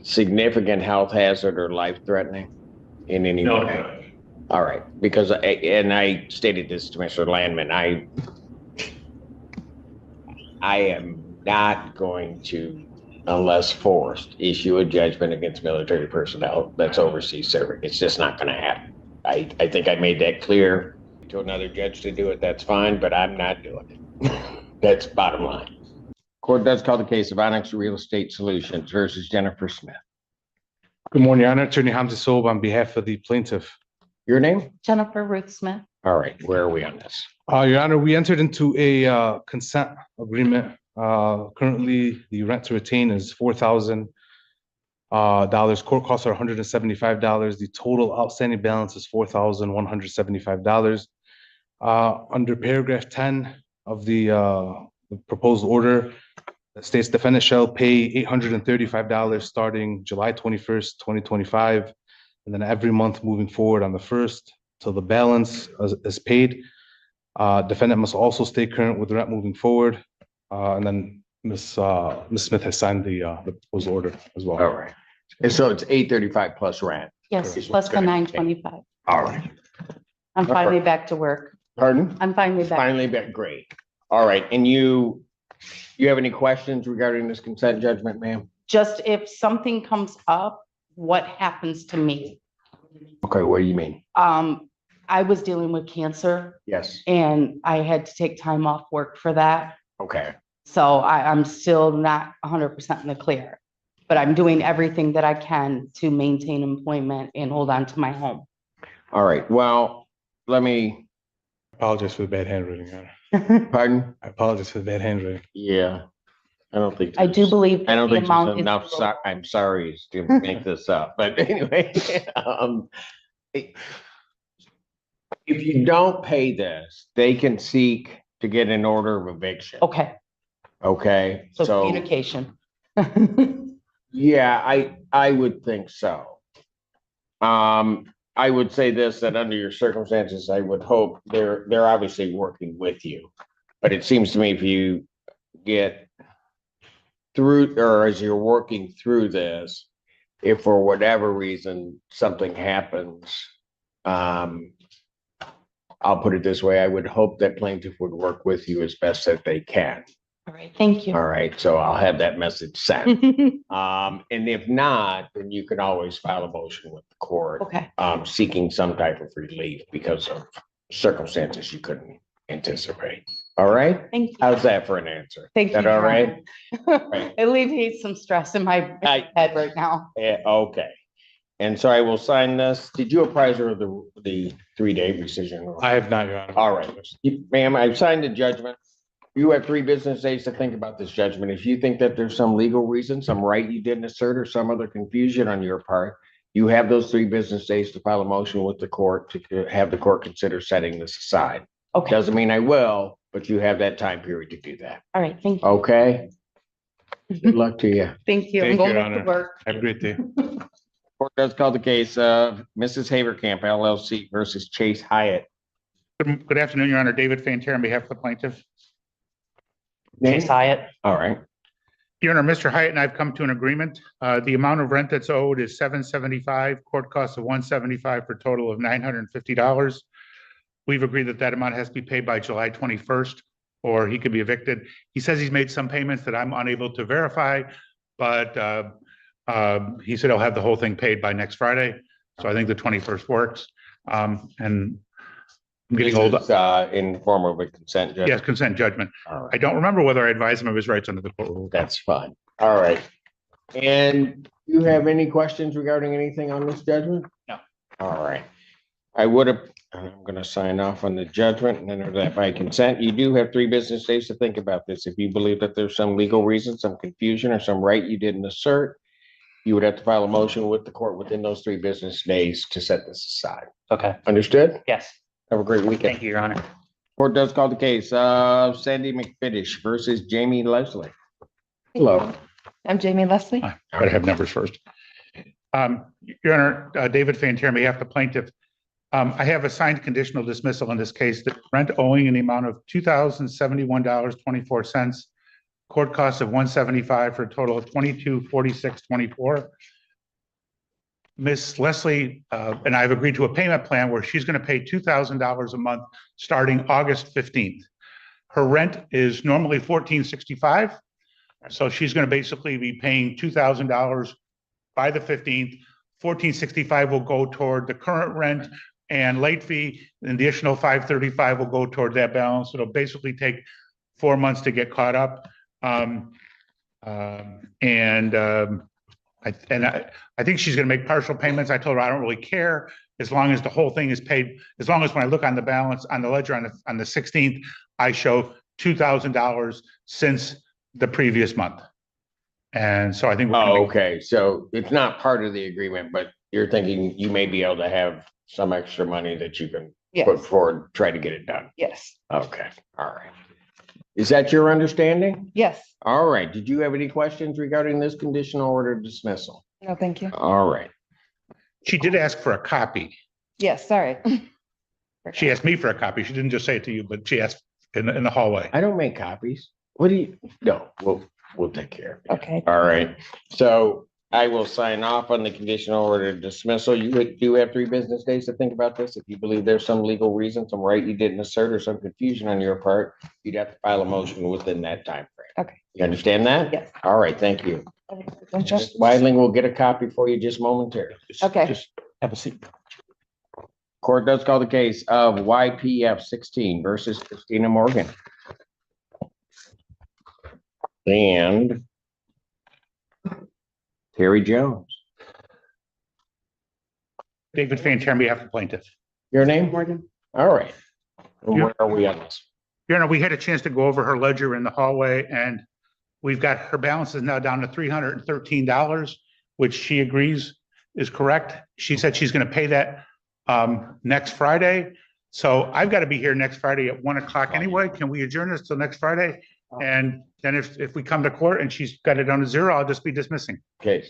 significant health hazard or life threatening in any No, way? Judge. All right, because I stated this to Mr. Landman, I am not going to, unless forced, issue a judgment against military personnel that's overseas serving. It's just not going to happen. I think I made that clear to another judge to do it. That's fine, but I'm not doing it. That's bottom line. Court does call the case of Onyx Real Estate Solutions versus Jennifer Smith. Good morning, Your Honor. Attorney Hamza Sob on behalf of the plaintiff. Your name? Jennifer Ruth Smith. All right, where are we on this? Your Honor, we entered into a consent agreement. Currently, the rent to retain is $4,000. Court costs are $175. The total outstanding balance is $4,175. Under paragraph 10 of the proposed order, it states defendant shall pay $835 starting July 21st, 2025, and then every month moving forward on the 1st till the balance is paid. Defendant must also stay current with rent moving forward. And then Ms. Smith has signed the proposed order as well. All right. And so it's $835 plus rent. Yes, Correct. plus the $925. All right. I'm finally back to work. Pardon? I'm finally back. Finally back. Great. All right. And you have any questions regarding this consent judgment, ma'am? Just if something comes up, what happens to me? Okay. What do you mean? I was dealing with cancer Yes. and I had to take time off work for that. Okay. So I'm still not 100% in the clear, but I'm doing everything that I can to maintain employment and hold on to my home. All right. Well, let me. I apologize for the bad handwriting, Your Honor. Pardon? I apologize for the bad handwriting. Yeah. I don't think. I do believe I don't the think amount there's is enough. below. I'm sorry to make this up, but anyway, if you don't pay this, they can seek to get an order of eviction. Okay, Okay. so communication. Yeah, I would think so. I would say this, that under your circumstances, I would hope they're obviously working with you. But it seems to me if you get through, or as you're working through this, if for whatever reason something happens, I'll put it this way, I would hope that plaintiff would work with you as best that they can. All right, thank you. All right, so I'll have that message sent. And if not, then you can always file a motion with the court, Okay, seeking some type of relief because of circumstances you couldn't anticipate. All right, thank you. how's that for an answer? Thank you. That all Your right? Honor. Right. It alleviates some stress in my head right now. Yeah, okay. And so I will sign this. Did you apprise her of the 3-day rescission? I have not, Your Honor. All right, ma'am, I've signed the judgment. You have 3 business days to think about this judgment. If you think that there's some legal reason, some right you didn't assert, or some other confusion on your part, you have those 3 business days to file a motion with the court to have the court consider setting this aside. Okay, Doesn't mean I will, but you have that time period to do that. all right, thank you. Okay? Good luck to you. Thank you. Thank I'm going you, Your back to Honor. work. Have a great day. Court does call the case of Mrs. Haveramp LLC versus Chase Hyatt. Good afternoon, Your Honor. David Fantier on behalf of the plaintiff. Name? Hyatt. All right. Your Honor, Mr. Hyatt and I've come to an agreement. The amount of rent that's owed is $775, court costs of $175 for a total of $950. We've agreed that that amount has to be paid by July 21st, or he could be evicted. He says he's made some payments that I'm unable to verify, but he said he'll have the whole thing paid by next Friday. So I think the 21st works. And I'm getting This old. is, in form of a consent judgment. Yes, consent judgment. All right. I don't remember whether I advised him of his rights under the court rule. That's fine. All right. And you have any questions regarding anything on this judgment? No. All right. I'm gonna sign off on the judgment and enter that by consent. You do have 3 business days to think about this. If you believe that there's some legal reason, some confusion, or some right you didn't assert, you would have to file a motion with the court within those 3 business days to set this aside. Okay, Understood? yes. Have a great weekend. Thank you, Your Honor. Court does call the case of Sandy McFidish versus Jamie Leslie. Hello. I'm Jamie Leslie. I gotta have numbers first. Your Honor, David Fantier on behalf of the plaintiff. I have a signed conditional dismissal in this case that rent owing in the amount of $2,071.24 court costs of $175 for a total of $2246.24. Miss Leslie and I have agreed to a payment plan where she's going to pay $2,000 a month starting August 15th. Her rent is normally $1,465. So she's going to basically be paying $2,000 by the 15th. $1,465 will go toward the current rent and late fee. An additional $535 will go toward that balance. It'll basically take 4 months to get caught up. I think she's going to make partial payments. I told her I don't really care as long as the whole thing is paid. As long as when I look on the balance on the ledger on the 16th, I show $2,000 since the previous month. And so I think. Oh, okay. So it's not part of the agreement, but you're thinking you may be able to have some extra money that you can put Yes, forward, try to get it done. yes, Okay, all right. Is that your understanding? yes. All right. Did you have any questions regarding this conditional order dismissal? No, thank you. All right. She did ask for a copy. Yes, sorry. She asked me for a copy. She didn't just say it to you, but she asked in the hallway. I don't make copies. What do you? No, we'll take care of it. Okay. All right. So I will sign off on the conditional order dismissal. You do have 3 business days to think about this. If you believe there's some legal reason, some right you didn't assert, or some confusion on your part, you'd have to file a motion within that time frame. Okay. You understand that? Yes. All right, thank you. Don't you- Ms. Weidling will get a copy for you just momentarily. Okay. Just have a seat. Court does call the case of YPF 16 versus Christina Morgan. And Terry Jones. David Fancher on behalf of the plaintiff. Your name? Morgan. All right. And where are we on this? You know, we had a chance to go over her ledger in the hallway, and we've got her balance is now down to $313, which she agrees is correct. She said she's going to pay that next Friday. So I've got to be here next Friday at 1 o'clock anyway. Can we adjourn this till next Friday? And then if we come to court and she's got it down to 0, I'll just be dismissing. Okay.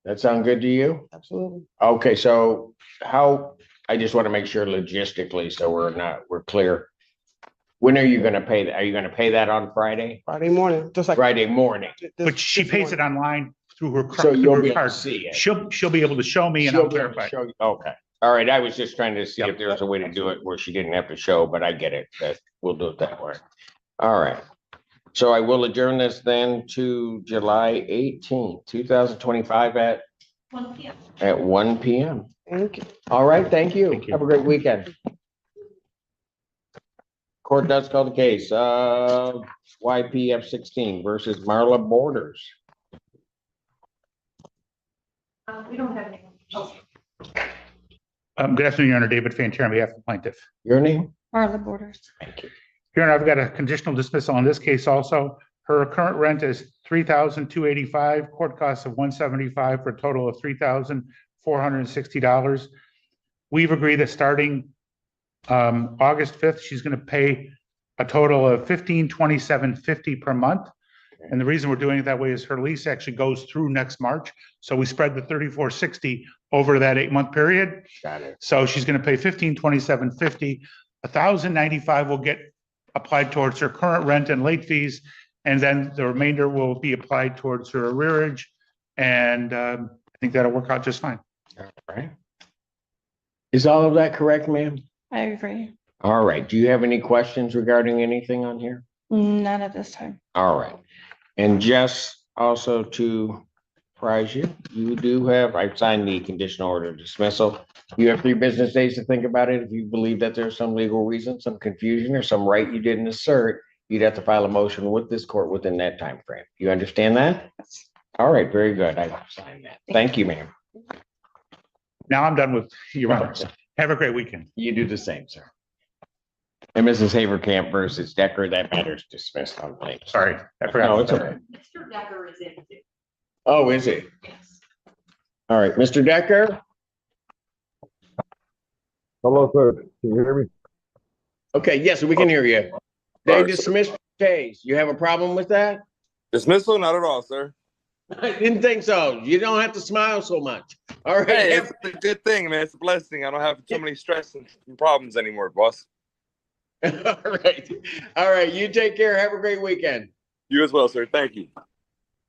That sound good to you? Absolutely. Okay, so I just want to make sure logistically, so we're clear. When are you gonna pay that? Are you gonna pay that on Friday? Friday morning, just like. Friday morning? But she pays it online through her So you'll through be her able to card. see it. She'll be able to show me and She'll I'll be able to verify. show you. Okay, all right. I was just trying to see if there was a way to do it where she didn't have to show, but I get it. That we'll do it that way. All right. So I will adjourn this then to July 18th, 2025 at 1 p.m. Thank you. All right, thank you. Thank you. Have a great weekend. Court does call the case of YPF 16 versus Marla Borders. We don't have any. Good afternoon, Your Honor. David Fancher on behalf of the plaintiff. Your name? Marla Borders. Thank you. Your Honor, I've got a conditional dismissal on this case also. Her current rent is $3,285, court costs of $175 for a total of $3,460. We've agreed that starting August 5th, she's going to pay a total of $1,527.50 per month. And the reason we're doing it that way is her lease actually goes through next March. So we spread the $3,460 over that 8-month period. Got it. So she's going to pay $1,527.50. $1,095 will get applied towards her current rent and late fees. And then the remainder will be applied towards her arrearage. And I think that'll work out just fine. All right. Is all of that correct, ma'am? I agree. All right. Do you have any questions regarding anything on here? Not at this time. All right. And just also to apprise you, you do have, I've signed the conditional order dismissal. You have 3 business days to think about it. If you believe that there's some legal reason, some confusion, or some right you didn't assert, you'd have to file a motion with this court within that time frame. You understand that? All right, very good. I will sign that. Thank you, ma'am. Now I'm done with your honors. Have a great weekend. You do the same, sir. And Mrs. Haverkamp versus Decker, that matter's dismissed on late. Sorry, I forgot. No, it's okay. Mr. Decker is in too. Oh, is it? Yes. All right, Mr. Decker? Hello, sir. Can you hear me? Okay, yes, we can hear you. They All right, dismissed the case. You have a problem with that? Dismissal? Not at all, sir. I didn't think so. You don't have to smile so much. All right. Hey, it's a good thing, man. It's a blessing. I don't have too many stress and problems anymore, boss. All right. All right. You take care. Have a great weekend. You as well, sir. Thank you.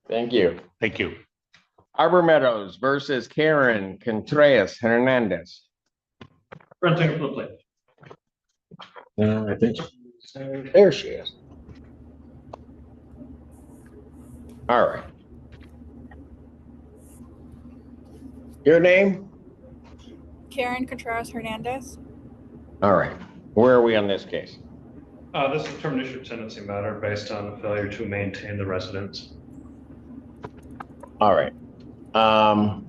Thank you. Thank you. Arbor Meadows versus Karen Contreras Hernandez. Fronting for the plate. I think there she is. All right. Your name? Karen Contreras Hernandez. All right. Where are we on this case? This is termination of tenancy matter based on the failure to maintain the residence. All right. I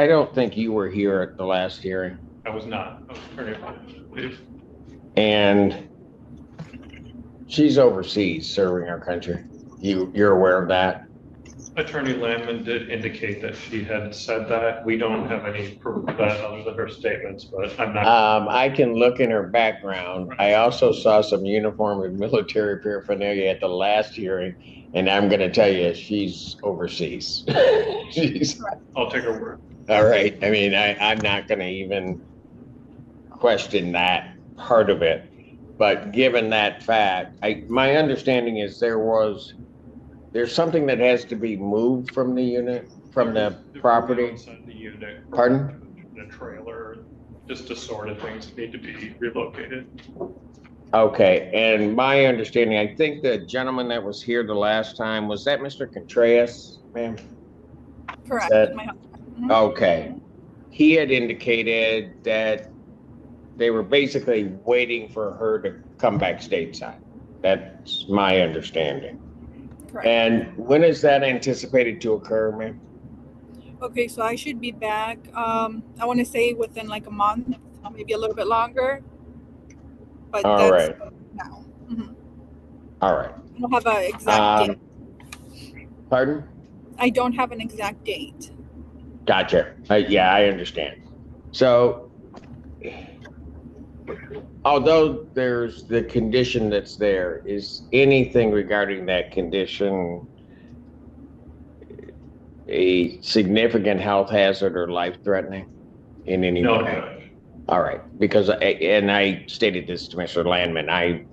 don't think you were here at the last hearing. I was not. I was attorney for plead. And she's overseas serving our country. You're aware of that? Attorney Landman did indicate that she had said that. We don't have any proof of that other than her statements, but I'm not. I can look in her background. I also saw some uniform and military paraphernalia at the last hearing, and I'm gonna tell you, she's overseas. I'll take her word. All right. I mean, I'm not gonna even question that part of it. But given that fact, my understanding is there's something that has to be moved from the unit, from the property. Inside the unit. Pardon? In a trailer, just assorted things that need to be relocated. Okay, and my understanding, I think the gentleman that was here the last time, was that Mr. Contreras, ma'am? Correct. That- My husband. Okay. He had indicated that they were basically waiting for her to come back stateside. That's my understanding. Correct. And when is that anticipated to occur, ma'am? Okay, so I should be back. I want to say within like a month, maybe a little bit longer. But All that's right. now. Mhm. All right. I don't have an exact date. Pardon? I don't have an exact date. Gotcha. Yeah, I understand. So, although there's the condition that's there, is anything regarding that condition a significant health hazard or life-threatening in any No, way? Judge. All right, because I stated this to Mr. Landman, I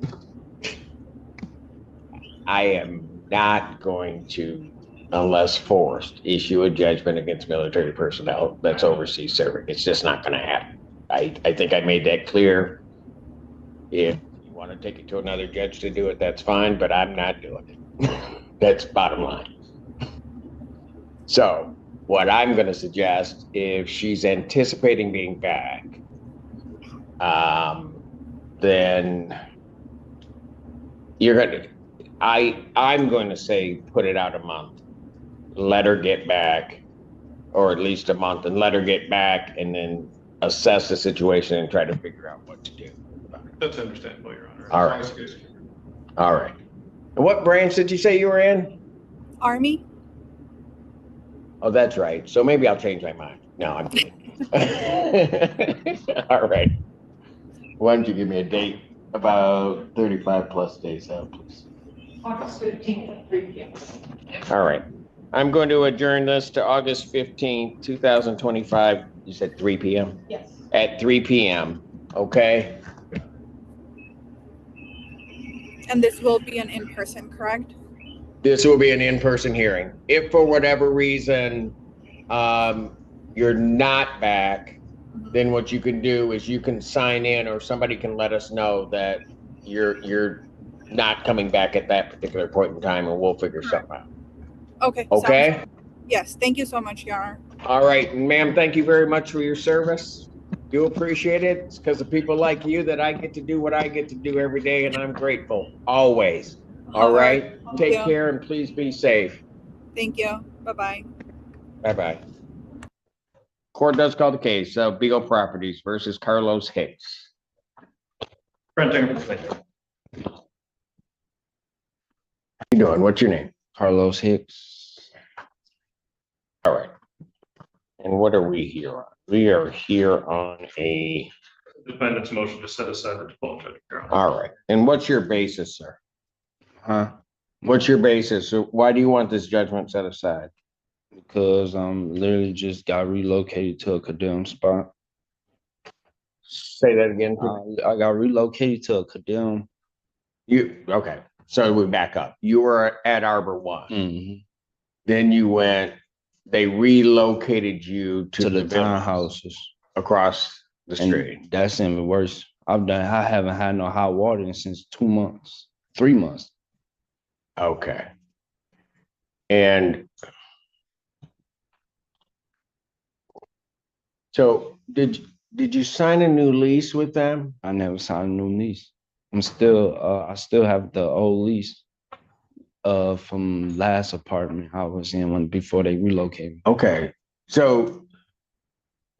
am not going to, unless forced, issue a judgment against military personnel that's overseas serving. It's just not going to happen. I think I made that clear. If you want to take it to another judge to do it, that's fine, but I'm not doing it. That's bottom line. So what I'm going to suggest, if she's anticipating being back, then I'm going to say, put it out a month, let her get back, or at least a month, and let her get back and then assess the situation and try to figure out what to do. That's understandable, Your Honor. All right. All right. And what branch did you say you were in? Army? Oh, that's right. So maybe I'll change my mind. No, I'm kidding. All right. Why don't you give me a date about 35 plus days out, please? August 15th at 3 p.m. All right. I'm going to adjourn this to August 15th, 2025. You said 3 p.m.? Yes. At 3 p.m. Okay? And this will be an in-person, correct? This will be an in-person hearing. If for whatever reason you're not back, then what you can do is you can sign in, or somebody can let us know that you're not coming back at that particular point in time, and we'll figure something out. Okay. Okay? Sounds- Yes. Thank you so much, Your Honor. All right, ma'am, thank you very much for your service. Do appreciate it. It's because of people like you that I get to do what I get to do every day, and I'm grateful, always. All right? Thank Take you. care and please be safe. Thank you. Bye-bye. Bye-bye. Court does call the case of Beagle Properties versus Carlos Hicks. Fronting for the plate. How you doing? What's your name? Carlos Hicks. All right. And what are we here on? We are here on a, Defendant's motion to set aside the default judgment, Your Honor. all right. And what's your basis, sir? Huh? What's your basis? So why do you want this judgment set aside? Because I'm literally just got relocated to a condemned spot. Say that again. please. I got relocated to a condemned Okay, so we back up. You were at Arbor One. Mhm. Then you went, they relocated you To the villas townhouses. across the street. And that's even worse. I haven't had no hot water in since 2 months, 3 months. Okay. And so did you sign a new lease with them? I never signed a new lease. I still have the old lease from last apartment I was in before they relocated. Okay. So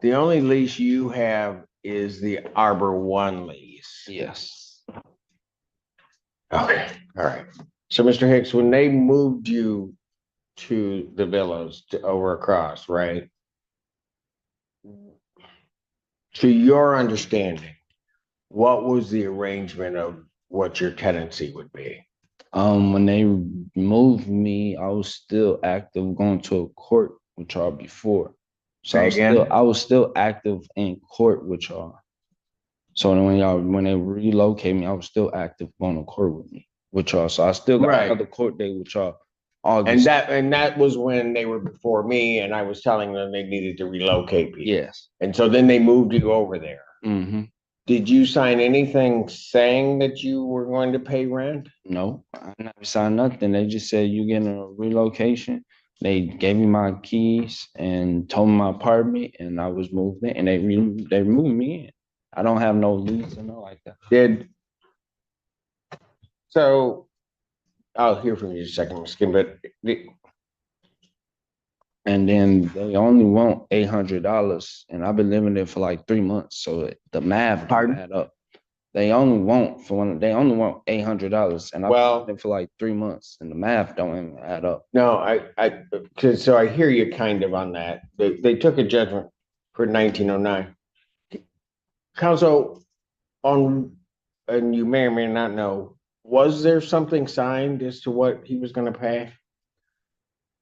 the only lease you have is the Arbor One lease. Yes. Okay. All right. So Mr. Hicks, when they moved you to the villas over across, right? To your understanding, what was the arrangement of what your tenancy would be? When they moved me, I was still active going to a court with y'all before. So I was still active in court with y'all. So when they relocate me, I was still active going to court with y'all. So I still got another court date with y'all. August. And that was when they were before me, and I was telling them they needed to relocate people. Yes. And so then they moved you over there. Mm-hmm. Did you sign anything saying that you were going to pay rent? No, I never signed nothing. They just said you getting a relocation. They gave me my keys and told me my apartment, and I was moved in, and they moved me in. I don't have no lease or no like that. So I'll hear from you in a second, Skin, but and then they only want $800, and I've been living there for like 3 months, so the math don't add up. They only want $800, and I've been there for like 3 months, and the math don't even add up. No, so I hear you kind of on that. They took a judgment for 1909. Counsel, and you may or may not know, was there something signed as to what he was going to pay?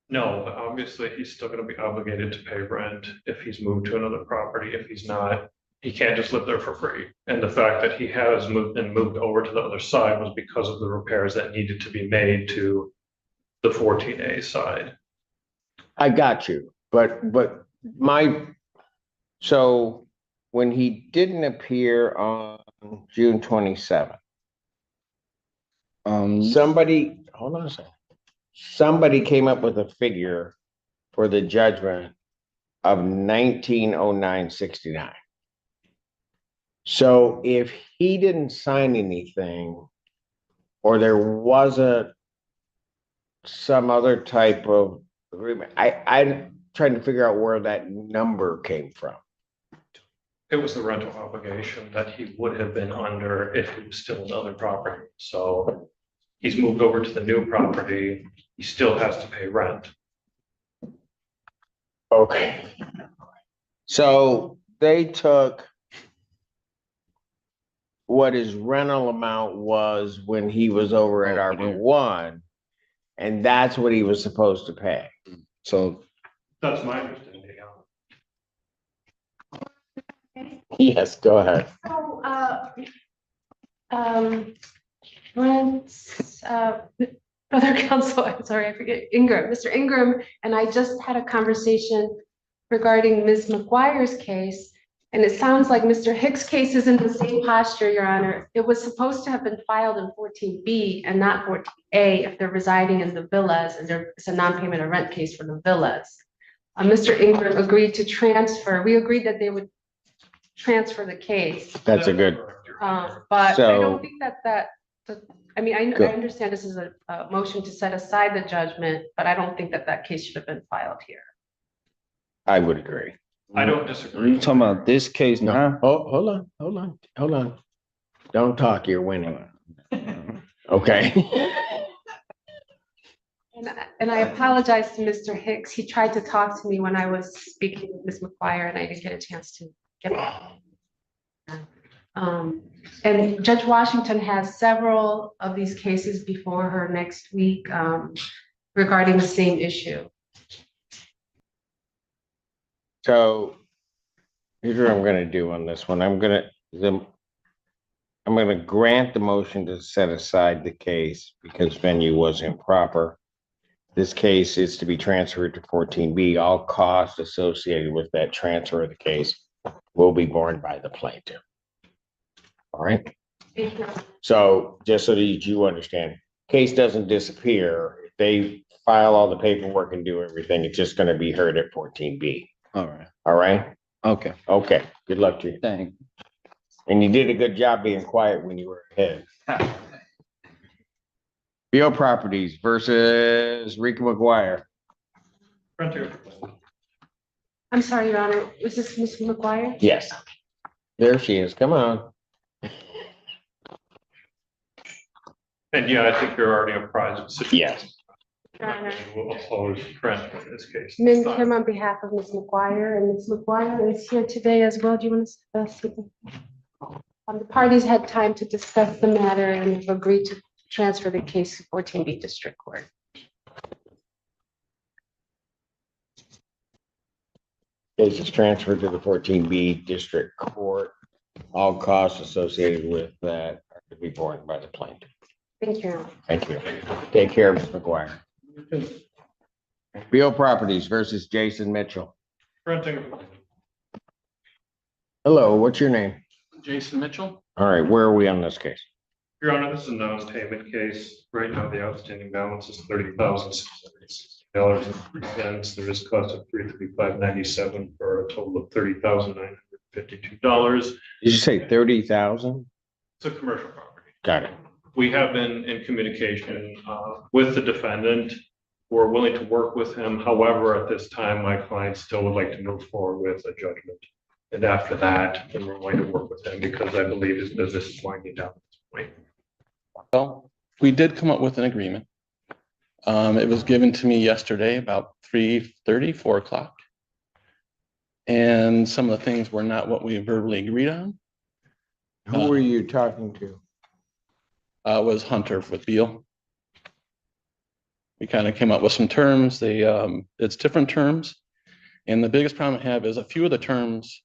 No, but obviously he's still gonna be obligated to pay rent if he's moved to another property. If he's not, he can't just live there for free. And the fact that he has moved over to the other side was because of the repairs that needed to be made to the 14A side. I got you, but so when he didn't appear on June 27th, somebody, hold on a second. Somebody came up with a figure for the judgment of 1909.69. So if he didn't sign anything, or there wasn't some other type of agreement, I'm trying to figure out where that number came from. It was the rental obligation that he would have been under if he was still in the other property. So he's moved over to the new property. He still has to pay rent. Okay. So they took what his rental amount was when he was over at Arbor One, and that's what he was supposed to pay. So that's my understanding. Yes, go ahead. So, once, other counsel, I'm sorry, I forget, Mr. Ingram, and I just had a conversation regarding Ms. McGuire's case, and it sounds like Mr. Hicks' case is in the same posture, Your Honor. It was supposed to have been filed in 14B and not 14A if they're residing in the villas, and it's a non-payment of rent case for the villas. Mr. Ingram agreed to transfer. We agreed that they would transfer the case. That's a good. But I don't think I mean, I understand this is a motion to set aside the judgment, but I don't think that case should have been filed here. I would agree. I don't disagree. Are you talking about this case now? Oh, hold on. Don't talk, you're winning. Okay. And I apologize to Mr. Hicks. He tried to talk to me when I was speaking with Ms. McGuire, and I didn't get a chance to get and Judge Washington has several of these cases before her next week regarding the same issue. So here's what I'm gonna do on this one. I'm gonna grant the motion to set aside the case because venue was improper. This case is to be transferred to 14B. All costs associated with that transfer of the case will be borne by the plaintiff. All right? So just so that you understand, case doesn't disappear. If they file all the paperwork and do everything, it's just gonna be heard at 14B. All right. All right? Okay. Okay, good luck to you. Thank And you did a good job being quiet when you were ahead. Beal Properties versus Rika McGuire. I'm sorry, Your Honor, was this Ms. McGuire? Yes. There she is. Come on. And yeah, I think you're already apprised of the situation. Yes. Your Honor. We'll oppose transfer in this case. Min Kim on behalf of Ms. McGuire, and Ms. McGuire is here today as well. Do you want to speak? The parties had time to discuss the matter and have agreed to transfer the case to 14B District Court. Case is transferred to the 14B District Court. All costs associated with that are to be borne by the plaintiff. Thank you, Your Honor. Thank you. Take care, Ms. McGuire. Beal Properties versus Jason Mitchell. Renting. Hello, what's your name? Jason Mitchell. All right, where are we on this case? Your Honor, this is a non-payment case. Right now, the outstanding balance is $30,660.03. There is cost of $335.97 for a total of $30,952. Did you say 30,000? It's a commercial property. Got it. We have been in communication with the defendant. We're willing to work with him. However, at this time, my client still would like to move forward with a judgment. And after that, then we're going to work with him because I believe his business is winding down at this point. Well, we did come up with an agreement. It was given to me yesterday about 3:30, 4 o'clock. And some of the things were not what we verbally agreed on. Who were you talking to? Was Hunter with Beal. We kind of came up with some terms. It's different terms. And the biggest problem I have is a few of the terms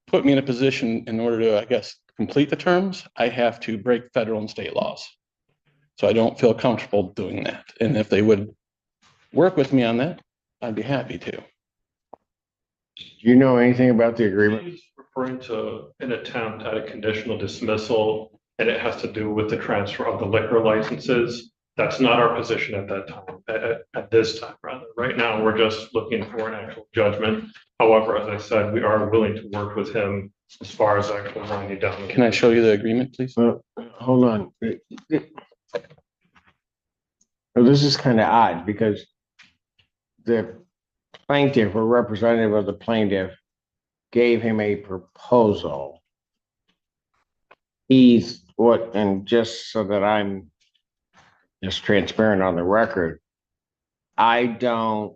put me in a position in order to, I guess, complete the terms, I have to break federal and state laws. So I don't feel comfortable doing that. And if they would work with me on that, I'd be happy to. Do you know anything about the agreement? He's referring to an attempt at a conditional dismissal, and it has to do with the transfer of the liquor licenses. That's not our position at that time, at this time, rather. Right now, we're just looking for an actual judgment. However, as I said, we are willing to work with him as far as actually winding down. Can I show you the agreement, please? Hold on. Well, this is kind of odd because the plaintiff or representative of the plaintiff gave him a proposal. He's what, and just so that I'm just transparent on the record, I don't,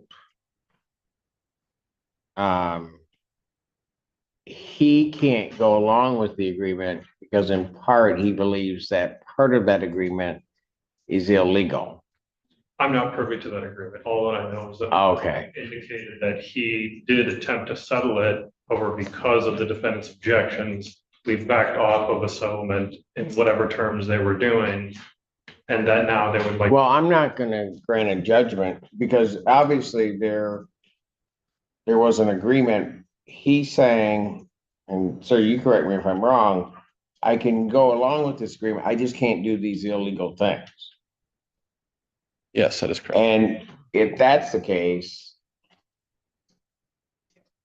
he can't go along with the agreement because in part, he believes that part of that agreement is illegal. I'm not privy to that agreement. All that I know is that Okay. indicated that he did attempt to settle it, however, because of the defendant's objections, we've backed off of a settlement in whatever terms they were doing. And that now they would like. Well, I'm not gonna grant a judgment because obviously there was an agreement. He's saying, and so you correct me if I'm wrong, I can go along with this agreement. I just can't do these illegal things. Yes, that is correct. And if that's the case,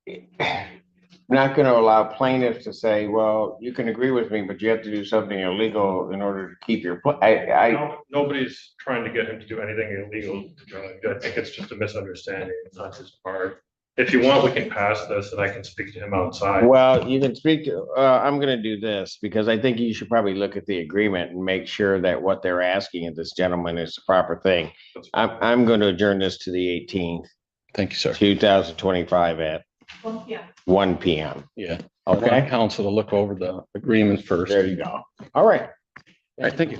I'm not going to allow plaintiffs to say, well, you can agree with me, but you have to do something illegal in order to keep your, Nobody's trying to get him to do anything illegal. I think it's just a misunderstanding on his part. If you want, we can pass this and I can speak to him outside. Well, you can speak to, I'm going to do this because I think you should probably look at the agreement and make sure that what they're asking of this gentleman is the proper thing. I'm going to adjourn this to the 18th. Thank you, sir. 2025 at 1 p.m. Yeah. Okay. Council to look over the agreement first. There you go. All right. All right, thank you.